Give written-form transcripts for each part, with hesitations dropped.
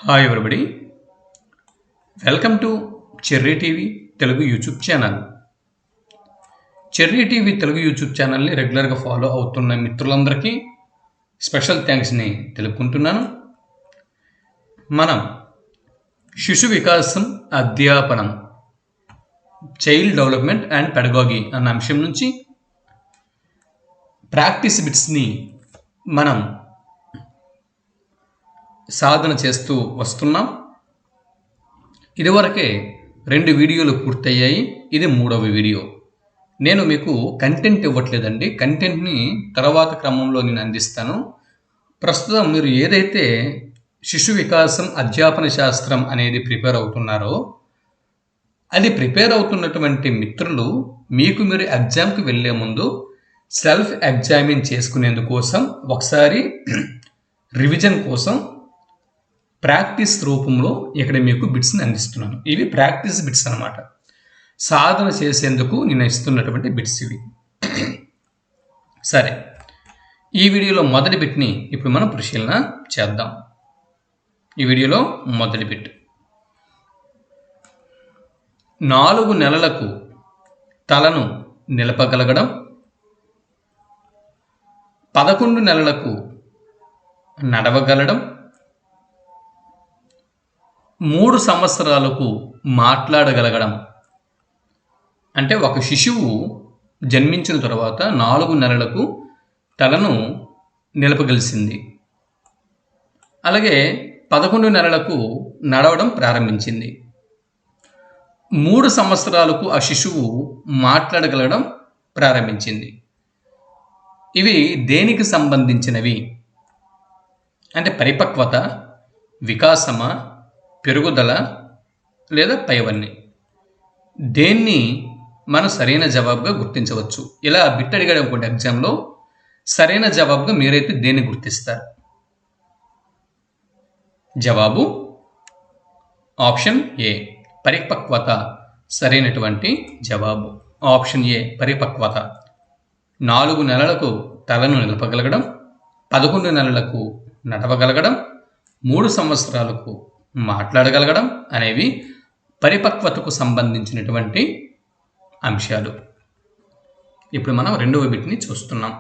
Hi everybody, welcome to cherry TV Telugu YouTube channel. Cherry TV Telugu YouTube ఛానల్ని రెగ్యులర్గా follow అవుతున్న మిత్రులందరికీ స్పెషల్ థ్యాంక్స్ని తెలుపుకుంటున్నాను. మనం శిశు వికాసం అధ్యాపనం, చైల్డ్ డెవలప్మెంట్ అండ్ పెడగాగి అన్న అంశం నుంచి ప్రాక్టీస్ బిట్స్ని మనం సాధన చేస్తూ వస్తున్నాం. ఇదివరకే 2 వీడియోలు పూర్తయ్యాయి. ఇది 3వ వీడియో. నేను మీకు కంటెంట్ ఇవ్వట్లేదండి, కంటెంట్ని తర్వాత క్రమంలో నేను అందిస్తాను. ప్రస్తుతం మీరు ఏదైతే శిశు వికాసం అధ్యాపన శాస్త్రం అనేది ప్రిపేర్ అవుతున్నారో, అది ప్రిపేర్ అవుతున్నటువంటి మిత్రులు మీకు మీరు ఎగ్జామ్కి వెళ్ళే ముందు సెల్ఫ్ ఎగ్జామిన్ చేసుకునేందుకోసం ఒకసారి రివిజన్ కోసం ప్రాక్టీస్ రూపంలో ఇక్కడ మీకు బిట్స్ని అందిస్తున్నాను. ఇవి ప్రాక్టీస్ బిట్స్ అన్నమాట. సాధన చేసేందుకు నేను ఇస్తున్నటువంటి బిట్స్ ఇవి. సరే, ఈ వీడియోలో మొదటి బిట్ని ఇప్పుడు మనం పరిశీలన చేద్దాం. ఈ వీడియోలో మొదటి బిట్, 4 నెలలకు తలను నిలపగలగడం, 11 నెలలకు నడవగలడం, 3 సంవత్సరాలకు మాట్లాడగలగడం. అంటే ఒక శిశువు జన్మించిన తర్వాత 4 నెలలకు తలను నిలపగలిసింది, అలాగే 11 నెలలకు నడవడం ప్రారంభించింది, 3 సంవత్సరాలకు ఆ శిశువు మాట్లాడగలగడం ప్రారంభించింది. ఇవి దేనికి సంబంధించినవి అంటే పరిపక్వత, వికాసమా, పెరుగుదల లేదా పైవన్నీ? దేన్ని మనం సరైన జవాబుగా గుర్తించవచ్చు? ఇలా బిట్ అడిగాడు అనుకోండి ఎగ్జామ్లో, సరైన జవాబుగా మీరైతే దేన్ని గుర్తిస్తారు? జవాబు ఆప్షన్ ఏ, పరిపక్వత సరైనటువంటి జవాబు. ఆప్షన్ ఏ, పరిపక్వత. 4 నెలలకు తలను నిలపగలగడం, 11 నెలలకు నడవగలగడం, 3 సంవత్సరాలకు మాట్లాడగలగడం అనేవి పరిపక్వతకు సంబంధించినటువంటి అంశాలు. ఇప్పుడు మనం 2వ బిట్ని చూస్తున్నాం.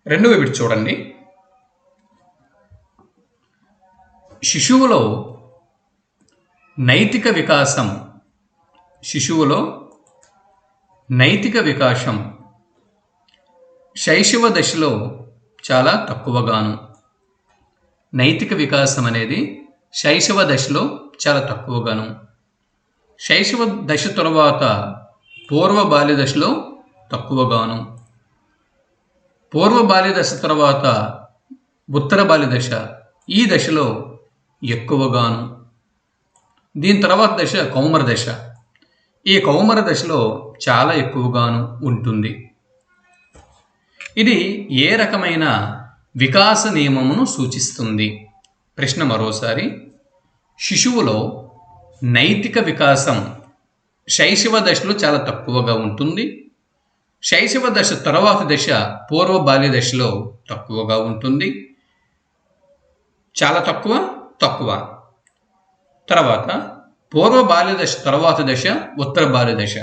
2వ బిట్ చూడండి. శిశువులో నైతిక వికాసం శైశవ దశలో చాలా తక్కువగాను. నైతిక వికాసం అనేది శైశవ దశలో చాలా తక్కువగాను, శైశవ దశ తరువాత పూర్వ బాల్య దశలో తక్కువగాను, పూర్వ బాల్య దశ తర్వాత ఉత్తర బాల్య దశ, ఈ దశలో ఎక్కువగాను, దీని తర్వాత దశ కౌమార దశ, ఈ కౌమార దశలో చాలా ఎక్కువగాను ఉంటుంది. ఇది ఏ రకమైన వికాస నియమమును సూచిస్తుంది? ప్రశ్న మరోసారి. శిశువులో నైతిక వికాసం శైశవ దశలో చాలా తక్కువగా ఉంటుంది, శైశవ దశ తర్వాత దశ పూర్వ బాల్య దశలో తక్కువగా ఉంటుంది. చాలా తక్కువ. తర్వాత పూర్వ బాల్య దశ తర్వాత దశ ఉత్తర బాల్య దశ,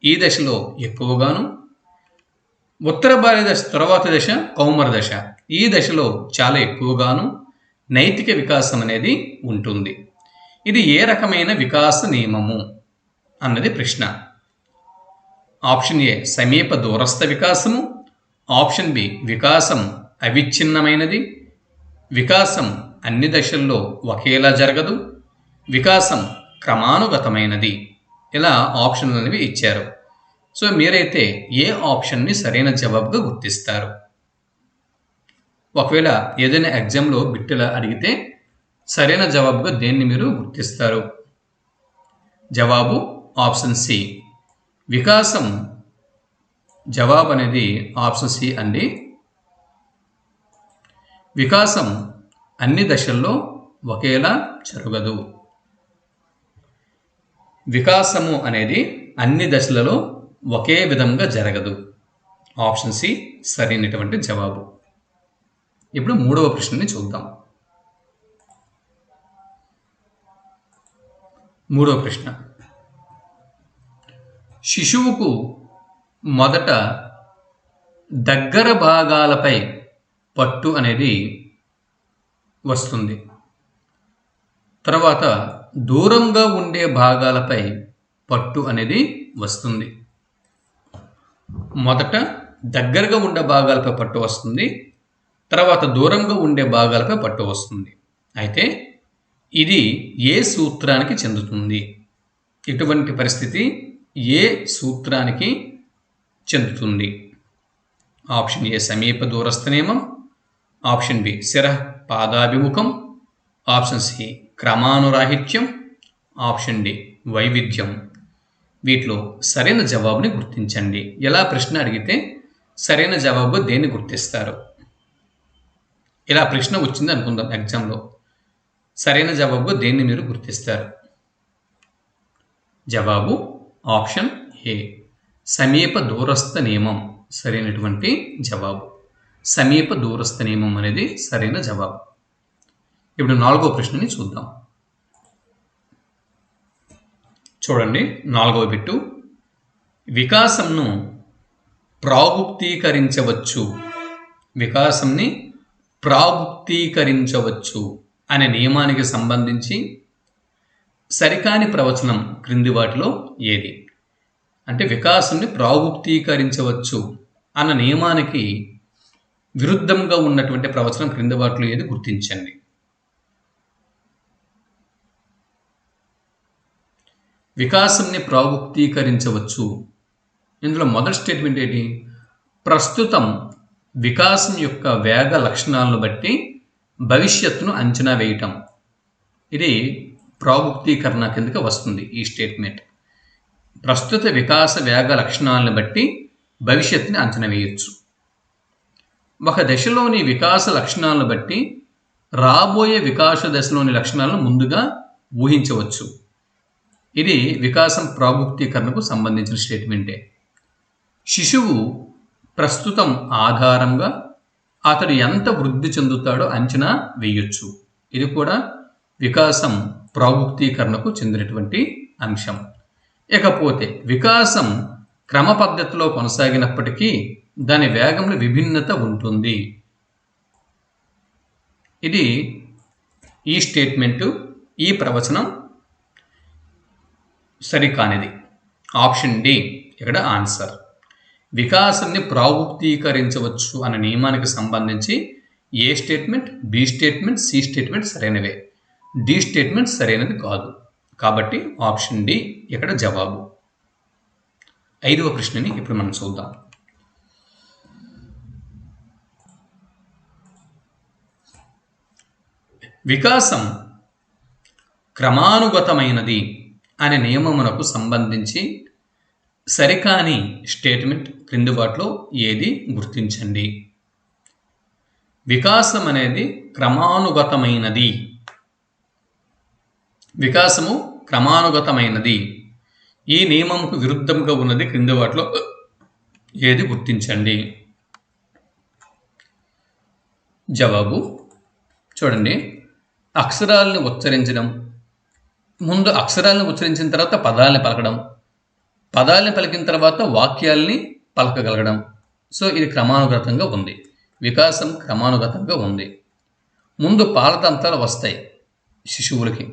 ఈ దశలో ఎక్కువగాను, ఉత్తర బాల్య దశ తర్వాత దశ కౌమార దశ, ఈ దశలో చాలా ఎక్కువగాను నైతిక వికాసం అనేది ఉంటుంది. ఇది ఏ రకమైన వికాస నియమము అన్నది ప్రశ్న. ఆప్షన్ ఏ, సమీప దూరస్థ వికాసము. ఆప్షన్ బి, వికాసం అవిచ్ఛిన్నమైనది. వికాసం అన్ని దశల్లో ఒకేలా జరగదు. వికాసం క్రమానుగతమైనది. ఇలా ఆప్షన్లు అనేవి ఇచ్చారు. సో మీరైతే ఏ ఆప్షన్ని సరైన జవాబుగా గుర్తిస్తారు? ఒకవేళ ఏదైనా ఎగ్జామ్లో బిట్టులా అడిగితే సరైన జవాబుగా దేన్ని మీరు గుర్తిస్తారు? జవాబు ఆప్షన్ సి, వికాసం. జవాబు అనేది ఆప్షన్ సి అండి. వికాసం అన్ని దశల్లో ఒకేలా జరగదు. వికాసము అనేది అన్ని దశలలో ఒకే విధంగా జరగదు. ఆప్షన్ సి సరైనటువంటి జవాబు. ఇప్పుడు మూడవ ప్రశ్నని చూద్దాం. మూడవ ప్రశ్న, శిశువుకు మొదట దగ్గర భాగాలపై పట్టు అనేది వస్తుంది, తర్వాత దూరంగా ఉండే భాగాలపై పట్టు అనేది వస్తుంది. మొదట దగ్గరగా ఉండే భాగాలపై పట్టు వస్తుంది, తర్వాత దూరంగా ఉండే భాగాలపై పట్టు వస్తుంది. అయితే ఇది ఏ సూత్రానికి చెందుతుంది? ఇటువంటి పరిస్థితి ఏ సూత్రానికి చెందుతుంది? ఆప్షన్ ఏ సమీప దూరస్థ నియమం, ఆప్షన్ బి శిరః పాదాభిముఖం, ఆప్షన్ సి క్రమానురాహిత్యం, ఆప్షన్ డి వైవిధ్యం. వీటిలో సరైన జవాబుని గుర్తించండి. ఎలా ప్రశ్న అడిగితే సరైన జవాబు దేన్ని గుర్తిస్తారు? ఇలా ప్రశ్న వచ్చింది అనుకుందాం ఎగ్జామ్లో, సరైన జవాబు దేన్ని మీరు గుర్తిస్తారు? జవాబు ఆప్షన్ ఏ సమీప దూరస్థ నియమం సరైనటువంటి జవాబు. సమీప దూరస్థ నియమం అనేది సరైన జవాబు. ఇప్పుడు నాలుగవ ప్రశ్నని చూద్దాం. చూడండి, నాలుగవ బిట్టు, వికాసంను ప్రాగుప్తీకరించవచ్చు, వికాసంని ప్రాగుప్తీకరించవచ్చు అనే నియమానికి సంబంధించి సరికాని ప్రవచనం క్రింది వాటిలో ఏది? అంటే వికాసాన్ని ప్రాగుప్తీకరించవచ్చు అన్న నియమానికి విరుద్ధంగా ఉన్నటువంటి ప్రవచనం క్రింది వాటిలో ఏది? గుర్తించండి. వికాసాన్ని ప్రాగుప్తీకరించవచ్చు, ఇందులో మొదటి స్టేట్మెంట్ ఏంటి? ప్రస్తుతం వికాసం యొక్క వేగ లక్షణాలను బట్టి భవిష్యత్తును అంచనా వేయటం. ఇది ప్రాగుప్తీకరణ కిందకి వస్తుంది ఈ స్టేట్మెంట్. ప్రస్తుత వికాస వేగ లక్షణాలను బట్టి భవిష్యత్తుని అంచనా వేయచ్చు. ఒక దశలోని వికాస లక్షణాలను బట్టి రాబోయే వికాస దశలోని లక్షణాలను ముందుగా ఊహించవచ్చు. ఇది వికాసం ప్రాగుప్తీకరణకు సంబంధించిన స్టేట్మెంటే. శిశువు ప్రస్తుతం ఆధారంగా అతడు ఎంత వృద్ధి చెందుతాడో అంచనా వేయొచ్చు. ఇది కూడా వికాసం ప్రాగుప్తీకరణకు చెందినటువంటి అంశం. ఇకపోతే వికాసం క్రమ పద్ధతిలో కొనసాగినప్పటికీ దాని వేగంలో విభిన్నత ఉంటుంది. ఇది ఈ స్టేట్మెంటు, ఈ ప్రవచనం సరికానిది. ఆప్షన్ డి ఇక్కడ ఆన్సర్. వికాసాన్ని ప్రాగుప్తీకరించవచ్చు అనే నియమానికి సంబంధించి A statement, B statement, C statement సరైనవే, డి స్టేట్మెంట్ సరైనది కాదు. కాబట్టి ఆప్షన్ డి ఇక్కడ జవాబు. ఐదవ ప్రశ్నని ఇప్పుడు మనం చూద్దాం. వికాసం క్రమానుగతమైనది అనే నియమమునకు సంబంధించి సరికాని స్టేట్మెంట్ క్రింది వాటిలో ఏది? గుర్తించండి. వికాసం అనేది క్రమానుగతమైనది, వికాసము క్రమానుగతమైనది, ఈ నియమంకు విరుద్ధంగా ఉన్నది క్రింది వాటిలో ఏది? గుర్తించండి. జవాబు చూడండి, అక్షరాలను ఉచ్చరించడం, ముందు అక్షరాలను ఉచ్చరించిన తర్వాత పదాలను పలకడం, పదాలను పలికిన తర్వాత వాక్యాల్ని పలకగలగడం. సో ఇది క్రమానుగతంగా ఉంది, వికాసం క్రమానుగతంగా ఉంది. ముందు పాలదంతాలు వస్తాయి శిశువులకి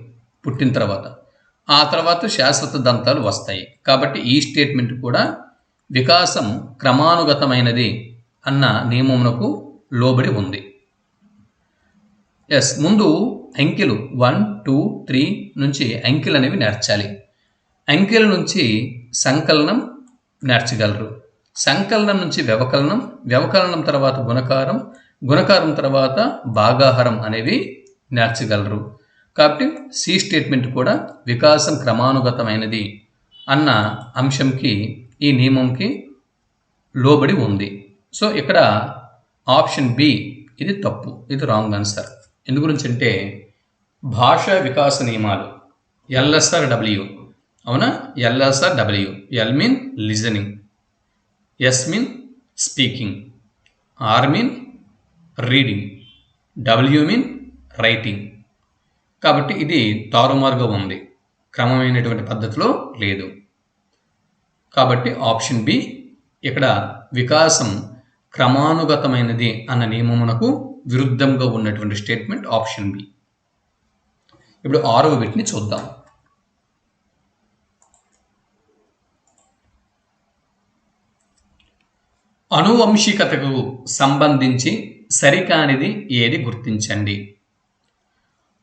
పుట్టిన తర్వాత, ఆ తర్వాత శాశ్వత దంతాలు వస్తాయి. కాబట్టి ఈ స్టేట్మెంట్ కూడా వికాసం క్రమానుగతమైనది అన్న నియమమునకు లోబడి ఉంది. ఎస్, ముందు అంకెలు 1, 2, 3 నుంచి అంకెలు అనేవి నేర్చాలి. అంకెల నుంచి సంకలనం నేర్చగలరు, సంకలనం నుంచి వ్యవకలనం, వ్యవకలనం తర్వాత గుణకారం, గుణకారం తర్వాత భాగాహారం అనేవి నేర్చగలరు. కాబట్టి సి స్టేట్మెంట్ కూడా వికాసం క్రమానుగతమైనది అన్న అంశంకి, ఈ నియమంకి లోబడి ఉంది. సో ఇక్కడ ఆప్షన్ బి ఇది తప్పు, ఇది రాంగ్ ఆన్సర్. ఎందు గురించి అంటే భాషా వికాస నియమాలు LSRW, అవునా? LSRW, L mean listening, S mean speaking, R mean reading, W mean writing. కాబట్టి ఇది తారుమారుగా ఉంది, క్రమమైనటువంటి పద్ధతిలో లేదు. కాబట్టి ఆప్షన్ బి ఇక్కడ వికాసం క్రమానుగతమైనది అన్న నియమమునకు విరుద్ధంగా ఉన్నటువంటి స్టేట్మెంట్ ఆప్షన్ బి. ఇప్పుడు 6వ బిట్ని చూద్దాం. అనువంశికతకు సంబంధించి సరికానిది ఏది గుర్తించండి.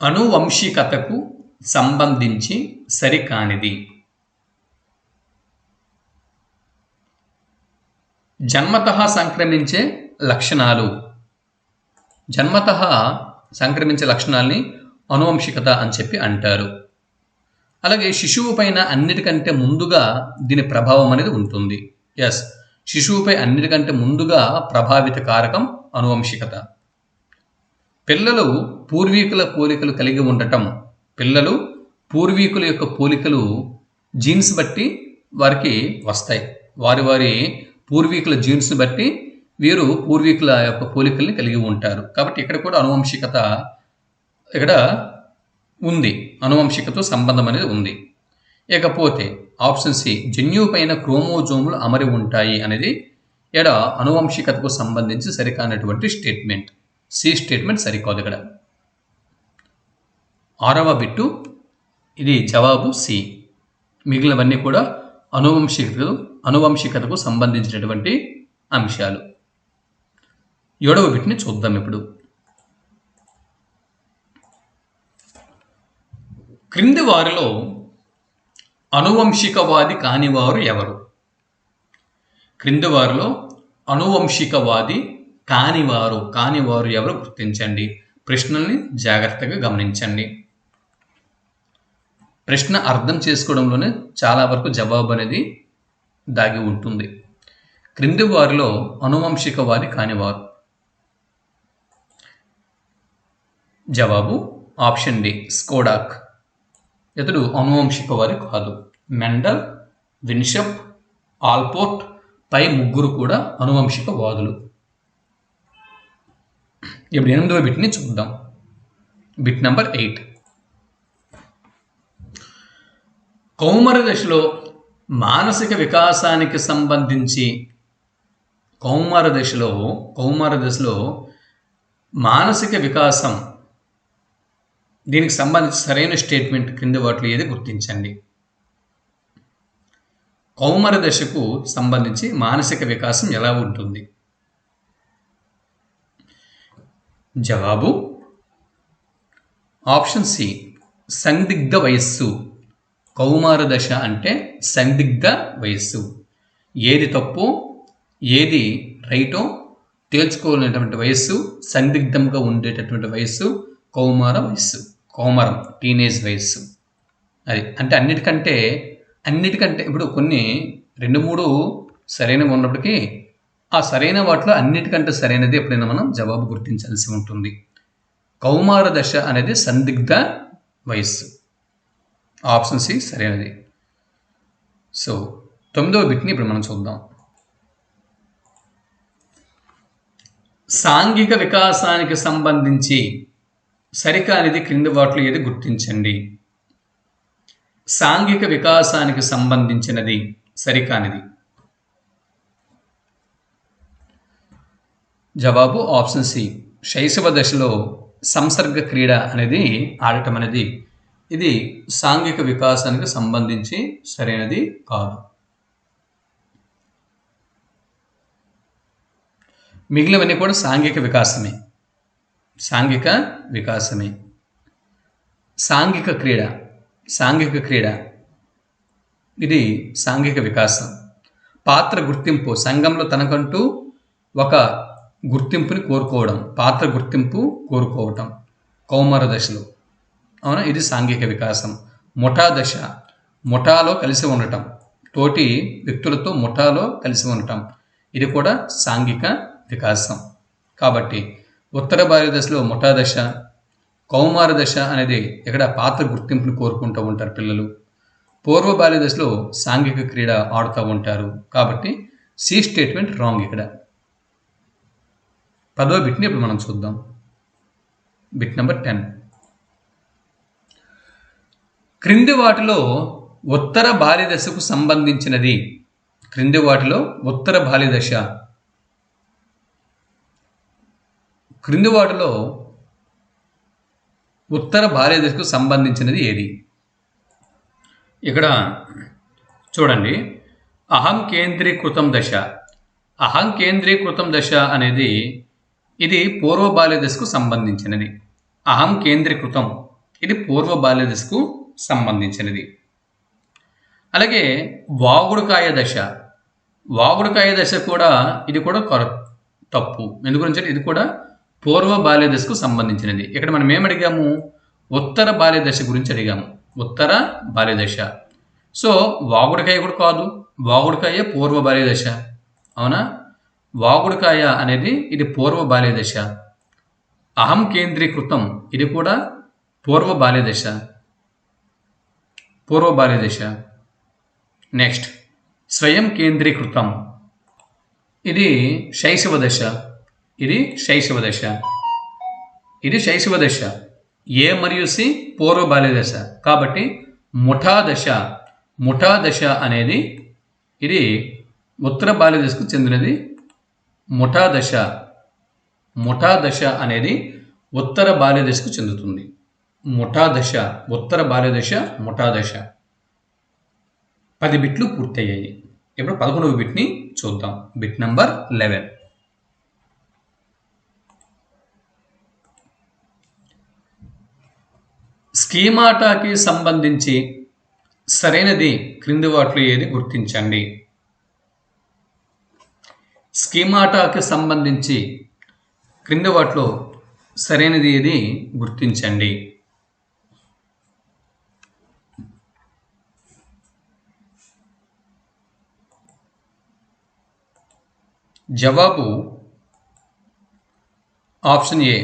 అనువంశికతకు సంబంధించి సరికానిది. జన్మతః సంక్రమించే లక్షణాలు. జన్మతః సంక్రమించే లక్షణాలని అనువంశికత అని చెప్పి అంటారు. అలాగే శిశువు పైన అన్నిటికంటే ముందుగా దీని ప్రభావం అనేది ఉంటుంది. ఎస్, శిశువుపై అన్నిటికంటే ముందుగా ప్రభావిత కారకం అనువంశికత. పిల్లలు పూర్వీకుల పోలికలు కలిగి ఉండటం. పిల్లలు పూర్వీకుల యొక్క పోలికలు జీన్స్ బట్టి వారికి వస్తాయి. వారి వారి పూర్వీకుల జీన్స్ని బట్టి వీరు పూర్వీకుల యొక్క పోలికల్ని కలిగి ఉంటారు. కాబట్టి ఇక్కడ కూడా అనువంశికత ఇక్కడ ఉంది, అనువంశికతో సంబంధం అనేది ఉంది. ఇకపోతే ఆప్షన్ సి, జన్యువు పైన క్రోమోజోములు అమరి ఉంటాయి అనేది ఇక్కడ అనువంశికతకు సంబంధించి సరికానటువంటి స్టేట్మెంట్. సి స్టేట్మెంట్ సరికాదు ఇక్కడ. 6వ బిట్టు ఇది జవాబు సి. మిగిలినవన్నీ కూడా అనువంశికతకు సంబంధించినటువంటి అంశాలు. 7వ బిట్ని చూద్దాం ఇప్పుడు. క్రింది వారిలో అనువంశికవాది కానివారు ఎవరు? క్రింది వారిలో అనువంశికవాది కానివారు ఎవరు గుర్తించండి. ప్రశ్నల్ని జాగ్రత్తగా గమనించండి. ప్రశ్న అర్థం చేసుకోవడంలోనే చాలా వరకు జవాబు అనేది దాగి ఉంటుంది. క్రింది వారిలో అనువంశికవాది కానివారు. జవాబు ఆప్షన్ డి, స్కోడాక్. ఇతడు అనువంశికవాది కాదు. మెండల్, విన్షప్, ఆల్పోర్ట్ పై ముగ్గురు కూడా అనువంశికవాదులు. ఇప్పుడు 8వ బిట్ని చూద్దాం. Bit number 8. కౌమార దశలో మానసిక వికాసానికి సంబంధించి కౌమార దశలో మానసిక వికాసం దీనికి సంబంధించి సరైన స్టేట్మెంట్ క్రింది వాటిలో ఏది గుర్తించండి. కౌమార దశకు సంబంధించి మానసిక వికాసం ఎలా ఉంటుంది? జవాబు ఆప్షన్ సి, సందిగ్ధ వయస్సు. కౌమార దశ అంటే సందిగ్ధ వయస్సు. ఏది తప్పు ఏది రైటో తేల్చుకోలేనటువంటి వయస్సు, సందిగ్ధంగా ఉండేటటువంటి వయస్సు కౌమారం, టీనేజ్ వయస్సు. అది అంటే అన్నిటికంటే ఇప్పుడు కొన్ని 2-3 సరైనవి ఉన్నప్పటికీ ఆ సరైన వాటిలో అన్నిటికంటే సరైనది ఎప్పుడైనా మనం జవాబు గుర్తించాల్సి ఉంటుంది. కౌమార దశ అనేది సందిగ్ధ వయస్సు. ఆప్షన్ సి సరైనది. సో 9వ బిట్ని ఇప్పుడు మనం చూద్దాం. సాంఘిక వికాసానికి సంబంధించి సరికానిది క్రింది వాటిలో ఏది గుర్తించండి. సాంఘిక వికాసానికి సంబంధించినది సరికానిది. జవాబు ఆప్షన్ సి, శైశవ దశలో సంసర్గ క్రీడ అనేది ఆడటం అనేది ఇది సాంఘిక వికాసానికి సంబంధించి సరైనది కాదు. మిగిలినవన్నీ కూడా సాంఘిక వికాసమే. సాంఘిక క్రీడ ఇది సాంఘిక వికాసం. పాత్ర గుర్తింపు, సంఘంలో తనకంటూ ఒక గుర్తింపుని కోరుకోవటం కౌమార దశలో, అవునా, ఇది సాంఘిక వికాసం. ముఠా దశ, ముఠాలో కలిసి ఉండటం, తోటి వ్యక్తులతో ముఠాలో కలిసి ఉండటం, ఇది కూడా సాంఘిక వికాసం. కాబట్టి ఉత్తర బాల్య దశలో ముఠా దశ, కౌమార దశ అనేది ఇక్కడ పాత్ర గుర్తింపుని కోరుకుంటూ ఉంటారు పిల్లలు. పూర్వ బాల్య దశలో సాంఘిక క్రీడ ఆడుతూ ఉంటారు. కాబట్టి సి స్టేట్మెంట్ రాంగ్ ఇక్కడ. 10వ బిట్ని ఇప్పుడు మనం చూద్దాం. Bit number 10. క్రింది వాటిలో ఉత్తర బాల్యదశకు సంబంధించినది. క్రింది వాటిలో ఉత్తర బాల్యదశ క్రింది వాటిలో ఉత్తర బాల్యదశకు సంబంధించినది ఏది? ఇక్కడ చూడండి, అహం కేంద్రీకృతం దశ. అహం కేంద్రీకృతం దశ అనేది ఇది పూర్వ బాల్యదశకు సంబంధించినది. అహం కేంద్రీకృతం ఇది పూర్వ బాల్యదశకు సంబంధించినది. అలాగే వాగుడుకాయ దశ. వాగుడుకాయ దశ కూడా ఇది కూడా తప్పు. ఎందుకంటే ఇది కూడా పూర్వ బాల్యదశకు సంబంధించినది. ఇక్కడ మనం ఏమడిగాము? ఉత్తర బాల్యదశ గురించి అడిగాము. ఉత్తర బాల్యదశ. సో వాగుడుకాయ కూడా కాదు, వాగుడుకాయ పూర్వ బాల్యదశ. అవునా? వాగుడుకాయ అనేది ఇది పూర్వ బాల్యదశ. అహం కేంద్రీకృతం ఇది కూడా పూర్వ బాల్యదశ. పూర్వ బాల్యదశ. నెక్స్ట్ స్వయం కేంద్రీకృతం ఇది శైశవ దశ. ఇది శైశవ దశ. ఇది శైశవ దశ. ఏ మరియు సి పూర్వ బాల్యదశ. కాబట్టి ముఠా దశ. ముఠా దశ అనేది ఇది ఉత్తర బాల్యదశకు చెందినది. ముఠా దశ. ముఠా దశ అనేది ఉత్తర బాల్యదశకు చెందుతుంది. ముఠా దశ, ఉత్తర బాల్యదశ, ముఠా దశ. 10 బిట్లు పూర్తయ్యాయి. ఇప్పుడు 11వ బిట్ని చూద్దాం. Bit number 11. స్కీమాటాకి సంబంధించి సరైనది క్రింది వాటిలో ఏది గుర్తించండి. స్కీమాటాకి సంబంధించి క్రింది వాటిలో సరైనది ఏది గుర్తించండి. జవాబు ఆప్షన్ ఏ,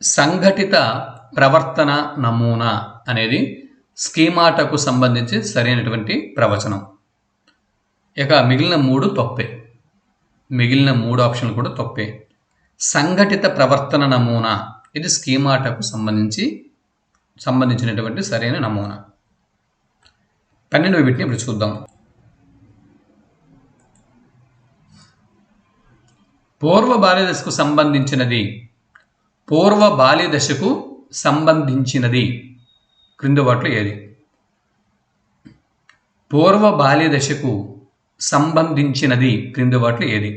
సంఘటిత ప్రవర్తన నమూనా అనేది స్కీమాటాకు సంబంధించి సరైనటువంటి ప్రవచనం. ఇక మిగిలిన 3 తప్పే. మిగిలిన 3 ఆప్షన్లు కూడా తప్పే. సంఘటిత ప్రవర్తన నమూనా ఇది స్కీమాటాకు సంబంధించినటువంటి సరైన నమూనా. 12వ బిట్ని ఇప్పుడు చూద్దాం. పూర్వ బాల్యదశకు సంబంధించినది. పూర్వ బాల్యదశకు సంబంధించినది క్రింది వాటిలో ఏది? పూర్వ బాల్యదశకు సంబంధించినది క్రింది వాటిలో ఏది?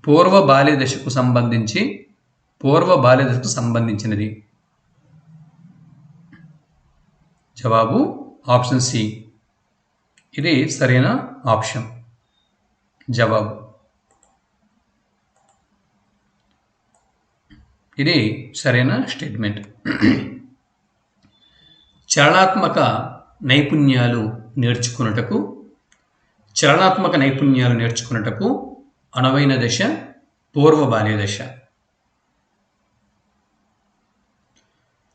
పూర్వ బాల్యదశకు సంబంధించి పూర్వ బాల్యదశకు సంబంధించినది. జవాబు ఆప్షన్ సి. ఇది సరైన ఆప్షన్. జవాబు ఇది సరైన స్టేట్మెంట్. చలనాత్మక నైపుణ్యాలు నేర్చుకున్నటకు అనువైన దశ పూర్వ బాల్యదశ.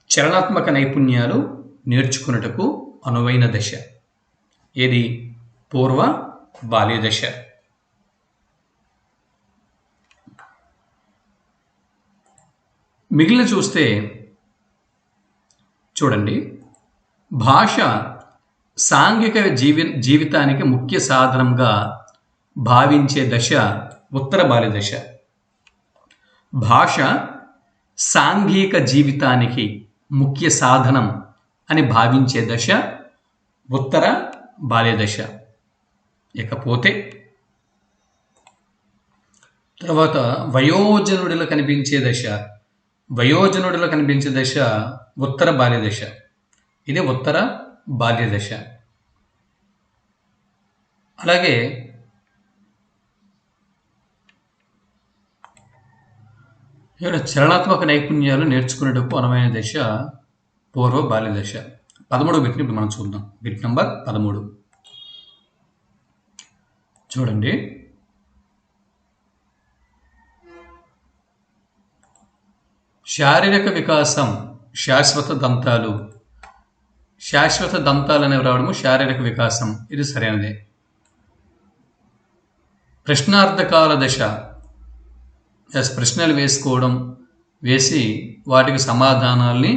చలనాత్మక నైపుణ్యాలు నేర్చుకున్నటకు అనువైన దశ ఏది? పూర్వ బాల్యదశ. మిగిలిన చూస్తే చూడండి, భాష సాంఘిక జీవితానికి ముఖ్య సాధనంగా భావించే దశ ఉత్తర బాల్యదశ. భాష సాంఘిక జీవితానికి ముఖ్య సాధనం అని భావించే దశ ఉత్తర బాల్యదశ. ఇకపోతే తర్వాత వయోజనుడిలో కనిపించే దశ ఉత్తర బాల్యదశ. ఇది ఉత్తర బాల్యదశ. అలాగే చలనాత్మక నైపుణ్యాలు నేర్చుకునేటప్పుడు అనువైన దశ పూర్వ బాల్యదశ. 13వ బిట్ని ఇప్పుడు మనం చూద్దాం. బిట్ నంబర్ 13 చూడండి. శారీరక వికాసం శాశ్వత దంతాలు అనేవి రావడము శారీరక వికాసం. ఇది సరైనదే. ప్రశ్నార్థకాల దశ ప్రశ్నలు వేసి వాటికి సమాధానాల్ని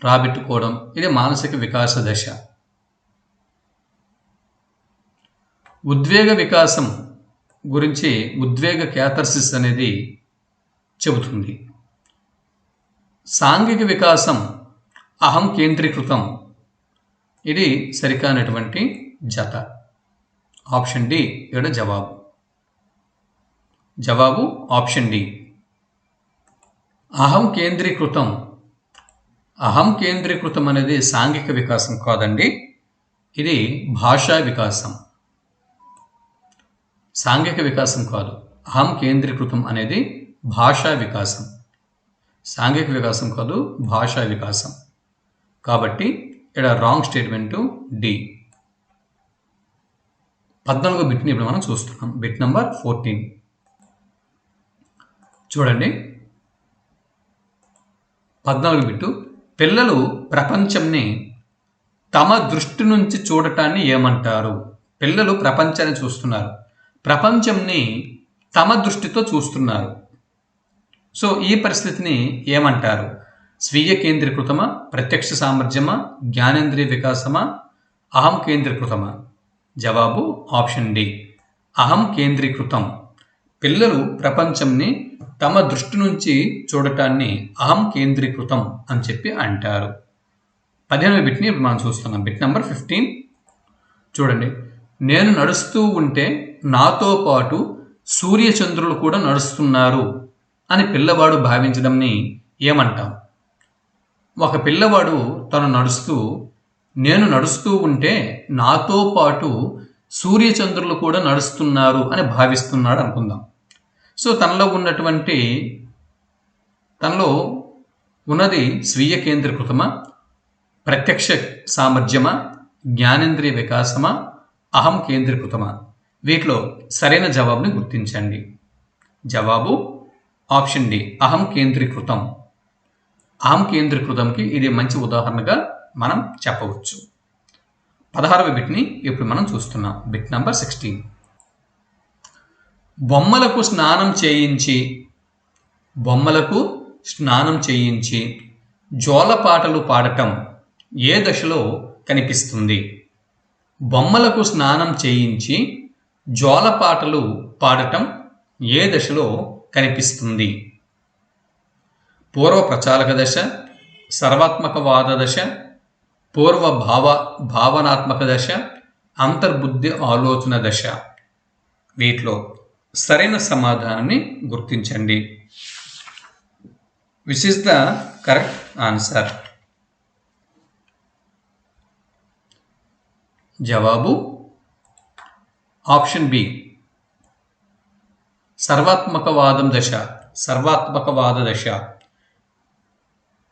రాబెట్టుకోవడం, ఇది మానసిక వికాస దశ. ఉద్వేగ వికాసం గురించి ఉద్వేగ క్యాథర్సిస్ అనేది చెబుతుంది. సాంఘిక వికాసం అహం కేంద్రీకృతం, ఇది సరికానటువంటి జత. ఆప్షన్ డి ఇక్కడ జవాబు ఆప్షన్ డి. అహం కేంద్రీకృతం అనేది సాంఘిక వికాసం కాదండి, ఇది భాషా వికాసం. సాంఘిక వికాసం కాదు, అహం కేంద్రీకృతం అనేది భాషా వికాసం. సాంఘిక వికాసం కాదు, భాషా వికాసం. కాబట్టి ఇక్కడ రాంగ్ స్టేట్మెంటు డి. 14వ బిట్ని ఇప్పుడు మనం చూస్తున్నాం. బిట్ నంబర్ 14 చూడండి. 14వ బిట్టు, పిల్లలు ప్రపంచంని తమ దృష్టి నుంచి చూడటాన్ని ఏమంటారు? పిల్లలు ప్రపంచాన్ని చూస్తున్నారు, ప్రపంచంని తమ దృష్టితో చూస్తున్నారు. సో ఈ పరిస్థితిని ఏమంటారు? స్వీయ కేంద్రీకృతమా, ప్రత్యక్ష సామర్థ్యమా, జ్ఞానేంద్రియ వికాసమా, అహం కేంద్రీకృతమా? జవాబు ఆప్షన్ డి, అహం కేంద్రీకృతం. పిల్లలు ప్రపంచంని తమ దృష్టి నుంచి చూడటాన్ని అహం కేంద్రీకృతం అని చెప్పి అంటారు. 15వ బిట్ని ఇప్పుడు మనం చూస్తున్నాం. బిట్ నంబర్ 15 చూడండి. నేను నడుస్తూ ఉంటే నాతో పాటు సూర్యచంద్రులు కూడా నడుస్తున్నారు అని పిల్లవాడు భావించడంని ఏమంటాం? ఒక పిల్లవాడు నేను నడుస్తూ ఉంటే నాతో పాటు సూర్యచంద్రులు కూడా నడుస్తున్నారు అని భావిస్తున్నాడు అనుకుందాం. సో తనలో ఉన్నది స్వీయ కేంద్రీకృతమా, ప్రత్యక్ష సామర్థ్యమా, జ్ఞానేంద్రియ వికాసమా, అహం కేంద్రీకృతమా? వీటిలో సరైన జవాబుని గుర్తించండి. జవాబు ఆప్షన్ డి, అహం కేంద్రీకృతం. అహం కేంద్రీకృతంకి ఇది మంచి ఉదాహరణగా మనం చెప్పవచ్చు. 16వ బిట్ని ఇప్పుడు మనం చూస్తున్నాం. Bit number 16. బొమ్మలకు స్నానం చేయించి జోలపాటలు పాడటం ఏ దశలో కనిపిస్తుంది? బొమ్మలకు స్నానం చేయించి జోలపాటలు పాడటం ఏ దశలో కనిపిస్తుంది? పూర్వ ప్రచాలక దశ, సర్వాత్మకవాద దశ, పూర్వ భావనాత్మక దశ, అంతర్బుద్ధి ఆలోచన దశ. వీటిలో సరైన సమాధానాన్ని గుర్తించండి. Which is the correct answer? జవాబు ఆప్షన్ బి, సర్వాత్మకవాద దశ.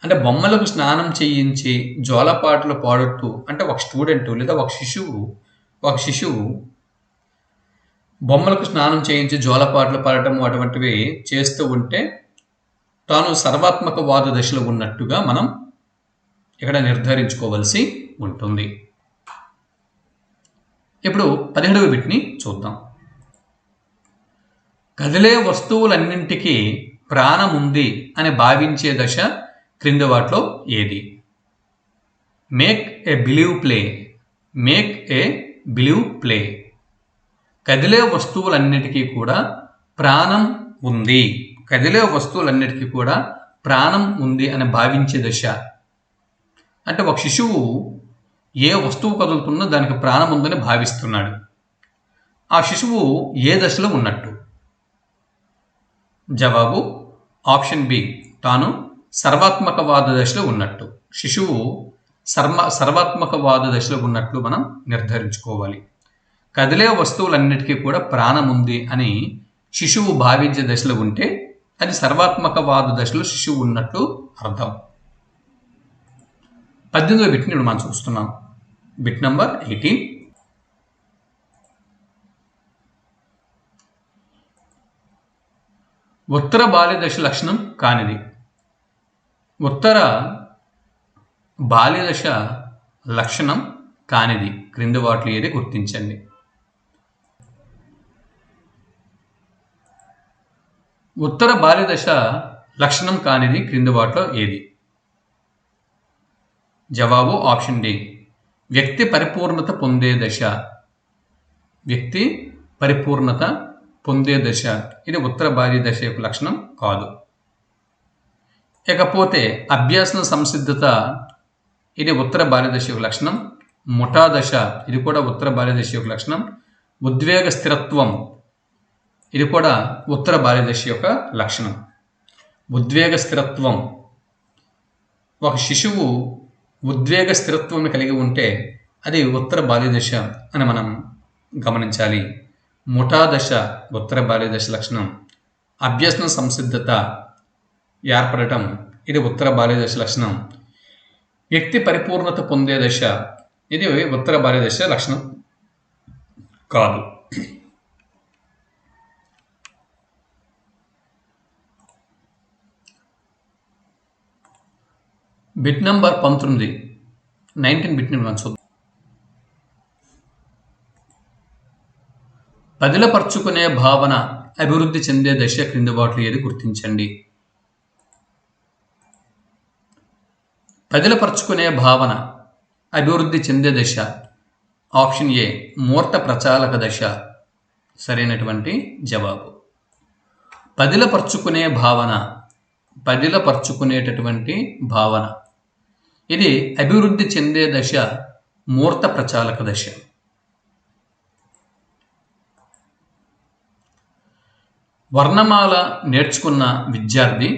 అంటే బొమ్మలకు స్నానం చేయించి జోలపాటలు పాడుతూ, అంటే ఒక స్టూడెంట్ లేదా ఒక శిశువు బొమ్మలకు స్నానం చేయించి జోలపాటలు పాడటం అటువంటివి చేస్తూ ఉంటే తాను సర్వాత్మకవాద దశలో ఉన్నట్టుగా మనం ఇక్కడ నిర్ధారించుకోవాల్సి ఉంటుంది. ఇప్పుడు 17వ బిట్ని చూద్దాం. కదిలే వస్తువులన్నింటికీ ప్రాణం ఉంది అని భావించే దశ క్రింది వాటిలో ఏది? Make a believe play. కదిలే వస్తువులన్నిటికీ కూడా ప్రాణం ఉంది. అని భావించే దశ. అంటే ఒక శిశువు ఏ వస్తువు కదులుతున్నా దానికి ప్రాణం ఉందని భావిస్తున్నాడు. ఆ శిశువు ఏ దశలో ఉన్నట్టు? జవాబు ఆప్షన్ బి, తాను సర్వాత్మకవాద దశలో ఉన్నట్టు. శిశువు సర్వాత్మకవాద దశలో ఉన్నట్లు మనం నిర్ధారించుకోవాలి. కదిలే వస్తువులన్నిటికీ కూడా ప్రాణం ఉంది అని శిశువు భావించే దశలో ఉంటే అది సర్వాత్మకవాద దశలో శిశువు ఉన్నట్లు అర్థం. 18వ బిట్ని ఇప్పుడు మనం చూస్తున్నాం. Bit number 18. ఉత్తర బాల్య దశ లక్షణం కానిది. ఉత్తర బాల్య దశ లక్షణం కానిది క్రింది వాటిలో ఏది? గుర్తించండి. ఉత్తర బాల్యదశ లక్షణం కానిది క్రింది వాటిలో ఏది? జవాబు ఆప్షన్ డి, వ్యక్తి పరిపూర్ణత పొందే దశ. వ్యక్తి పరిపూర్ణత పొందే దశ, ఇది ఉత్తర బాల్య దశ యొక్క లక్షణం కాదు. ఇకపోతే అభ్యాసన సంసిద్ధత, ఇది ఉత్తర బాల్య దశ యొక్క లక్షణం. ముఠా దశ, ఇది కూడా ఉత్తర బాల్య దశ యొక్క లక్షణం. ఉద్వేగ స్థిరత్వం, ఇది కూడా ఉత్తర బాల్య దశ యొక్క లక్షణం. ఉద్వేగ స్థిరత్వం, ఒక శిశువు ఉద్వేగ స్థిరత్వం కలిగి ఉంటే అది ఉత్తర బాల్య దశ అని మనం గమనించాలి. ముఠా దశ ఉత్తర బాల్య దశ లక్షణం. అభ్యసన సంసిద్ధత ఏర్పడటం, ఇది ఉత్తర బాల్య దశ లక్షణం. వ్యక్తి పరిపూర్ణత పొందే దశ, ఇది ఉత్తర బాల్య దశ లక్షణం కాదు. బిట్ నంబర్ 19 బిట్ ని మనం చూద్దాం. పదిలపరుచుకునే భావన అభివృద్ధి చెందే దశ క్రింది వాటిలో ఏది గుర్తించండి. పదిలపరుచుకునే భావన అభివృద్ధి చెందే దశ, ఆప్షన్ ఏ మూర్త ప్రచాలక దశ సరైనటువంటి జవాబు. పదిలపరుచుకునే భావన, పదిలపరుచుకునేటటువంటి భావన, ఇది అభివృద్ధి చెందే దశ మూర్త ప్రచాలక దశ. వర్ణమాల నేర్చుకున్న విద్యార్థి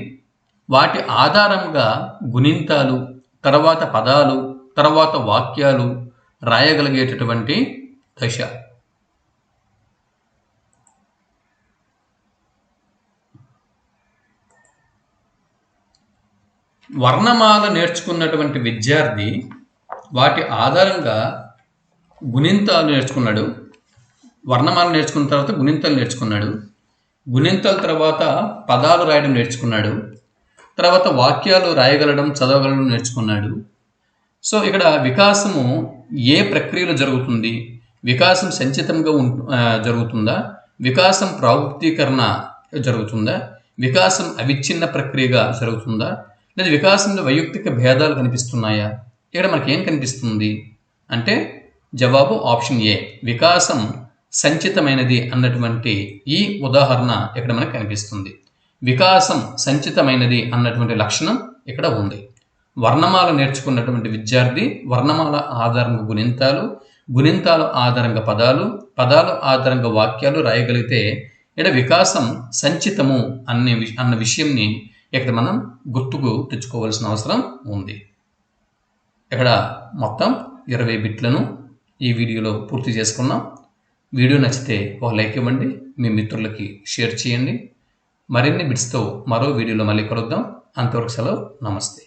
వాటి ఆధారంగా గుణింతాలు, తర్వాత పదాలు, తర్వాత వాక్యాలు రాయగలిగేటటువంటి దశ. వర్ణమాల నేర్చుకున్నటువంటి విద్యార్థి వాటి ఆధారంగా గుణింతాలు నేర్చుకున్నాడు. వర్ణమాల నేర్చుకున్న తర్వాత గుణింతాలు నేర్చుకున్నాడు. గుణింతాల తర్వాత పదాలు రాయడం నేర్చుకున్నాడు. తర్వాత వాక్యాలు రాయగలడం, చదవగలడం నేర్చుకున్నాడు. సో ఇక్కడ వికాసము ఏ ప్రక్రియలో జరుగుతుంది? వికాసం సంచితంగా జరుగుతుందా? వికాసం ప్రాగుప్తీకరణ జరుగుతుందా? వికాసం అవిచ్ఛిన్న ప్రక్రియగా జరుగుతుందా? లేదా వికాసంలో వైయక్తిక భేదాలు కనిపిస్తున్నాయా? ఇక్కడ మనకి ఏం కనిపిస్తుంది అంటే జవాబు ఆప్షన్ ఏ, వికాసం సంచితమైనది అన్నటువంటి ఈ ఉదాహరణ ఇక్కడ మనకు కనిపిస్తుంది. వికాసం సంచితమైనది అన్నటువంటి లక్షణం ఇక్కడ ఉంది. వర్ణమాల నేర్చుకున్నటువంటి విద్యార్థి వర్ణమాల ఆధారంగా గుణింతాలు, గుణింతాల ఆధారంగా పదాలు, పదాల ఆధారంగా వాక్యాలు రాయగలిగితే ఇక్కడ వికాసం సంచితము అన్న విషయంని ఇక్కడ మనం గుర్తుకు తెచ్చుకోవాల్సిన అవసరం ఉంది. ఇక్కడ మొత్తం 20 బిట్లను ఈ వీడియోలో పూర్తి చేసుకున్నాం. వీడియో నచ్చితే ఒక లైక్ ఇవ్వండి, మీ మిత్రులకి షేర్ చేయండి. మరిన్ని బిట్స్తో మరో వీడియోలో మళ్ళీ కలుద్దాం. అంతవరకు సెలవు, నమస్తే.